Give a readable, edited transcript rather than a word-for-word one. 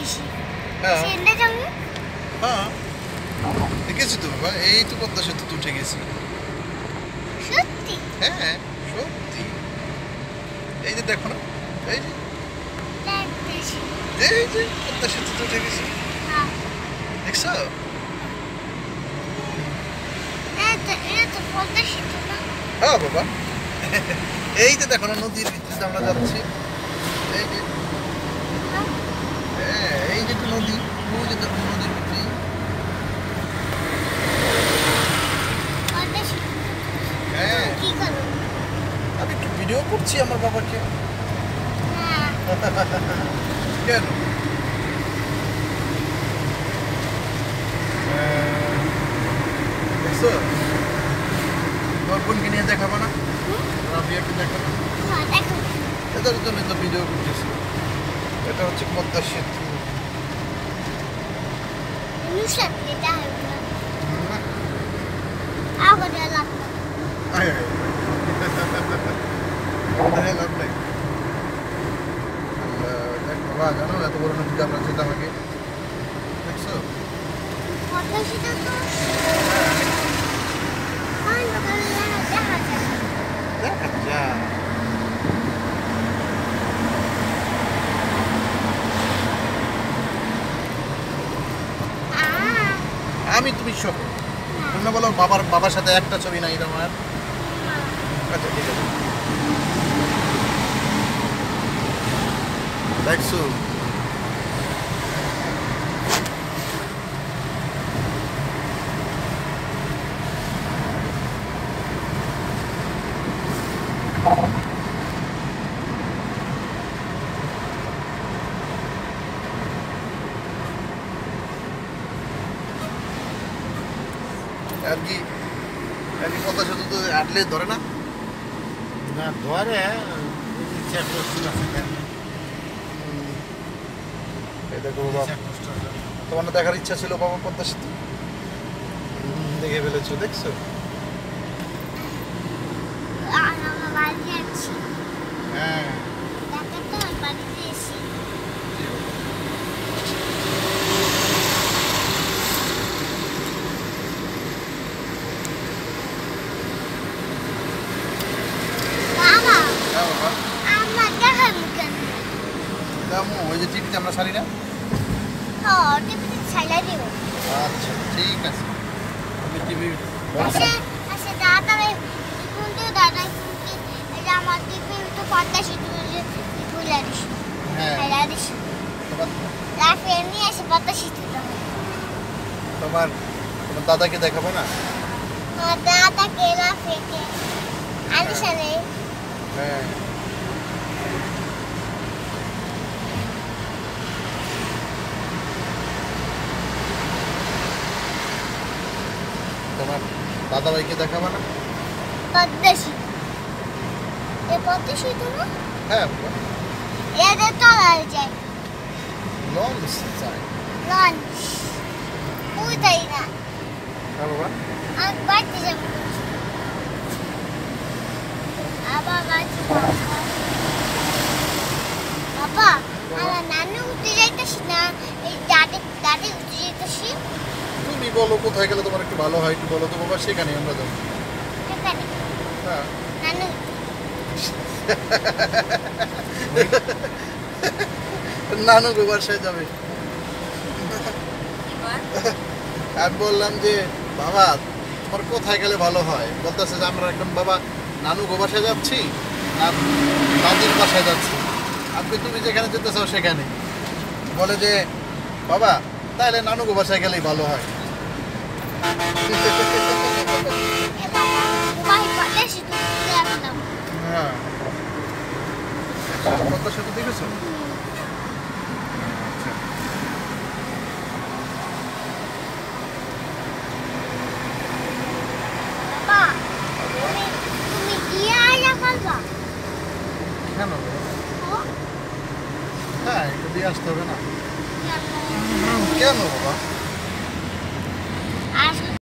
বেশি হ্যাঁ সেটা যাবো হ্যাঁ দেখেছি তো বাবা, এই তো পদ্মা সেতু উঠে গেছি। সত্যি হ্যাঁ সত্যি, এই যে দেখো না, এই যে দেখতেছি এই যে পদ্মা সেতু উঠে গেছি, হ্যাঁ দেখছো? এটা তো পদ্মা সেতু না হ্যাঁ বাবা, এই যে দেখো না নদীর ভিতরে আমরা যাচ্ছি, এই যে হ্যাঁ এই যে নদী, ওই যে দেখো নদীর ভিতরে। পদ্মা সেতু হ্যাঁ কি করো আমি একটু ভিডিও করছি আমার বাবাকে। হ্যাঁ কেন? দেখছো তোমার বোনকে নিয়ে দেখাবো না, রাবিয়াকে দেখাবো, হ্যাঁ দেখো এদের জন্য তো ভিডিও করতেছি। এটা হচ্ছে পদ্মা সেতু। নুসরাত এটা হবে আবার লাগবে আয় আয় কোথায় লাভ নাই। দেখ বাবা, জানো এত বড় নদীতে আমরা যেতাম আগে, দেখছো? পদ্মা সেতু তো দেখা যায় দেখা যায়। আমি তুমি সব তোমরা বলো বাবার সাথে একটা ছবি নাই তোমার। আচ্ছা ঠিক আছে, দেখছো? আর কি পদ্মা সেতু তো আটলে ধরে না। না ধরে চেকপোস্ট আছে কেন? এই দেখো বাবা, চেকপোস্ট আছে। তোমার না দেখার ইচ্ছা ছিল বাবা পদ্মা সেতু, দেখে ফেলেছো, দেখছো? আমরা বাড়ি যাচ্ছি হ্যাঁ দেখে তো বাড়িতে এসি বাবা হ্যাঁ বাবা, আমার দেখাবো কেন দামু ওই যে টিভিতে আমরা সারি না। ও টিভিতে ছাইলা দিব আচ্ছা ঠিক আছে, আমি টিভি আসে আসে দাদা কিন্তু দাদা কিন্তু এই যে আমার টিভি তো পদ্মা সেতু যে ভুলে দিস হ্যাঁ ছাইলা দিস তোমার রাফে নিয়ে এসে পদ্মা সেতু তোমার তোমার দাদাকে দেখাবো না। আমার দাদাকে রাফেকে আলিশানে হ্যাঁ তোমার দাদা ভাইকে দেখাবো না। পদ্মা সেতু এ পদ্মা সেতু না হ্যাঁ বাবা, এদের তলায় যায় লঞ্চ চাই। লঞ্চ উঠাই না হ্যাঁ বাবা, আমি বাড়িতে যাবো আবার বাড়িতে বাবা আমার নানু উঠে যাইতেছি না এই দাদি উঠে যাইতেছি তুমি বলো কোথায় গেলে তোমার একটু ভালো হয়, একটু বলো তো বাবা, সেখানে আমরা যাবো। এখানে হ্যাঁ নানু নানু গো বাসায় যাবে। আমি বললাম যে বাবা তোমার কোথায় গেলে ভালো হয়, বলতেছে যে আমরা এখন বাবা নানু গো বাসায় যাচ্ছি না দাদির বাসায় যাচ্ছি। আপনি তুমি যেখানে যেতে চাও সেখানে, বলে যে বাবা তাহলে নানু গো বাসায় গেলেই ভালো হয়। এ বাবা ভাই পদ্মা সেতু দেখলাম হ্যাঁ পদ্মা সেতু দেখেছো? আচ্ছা বাবা তুমি গিয়ে আয়া ফেলবা কেন বাবা? ও হ্যাঁ একটু দিয়ে আসতে হবে না? কেন? কেন বাবা?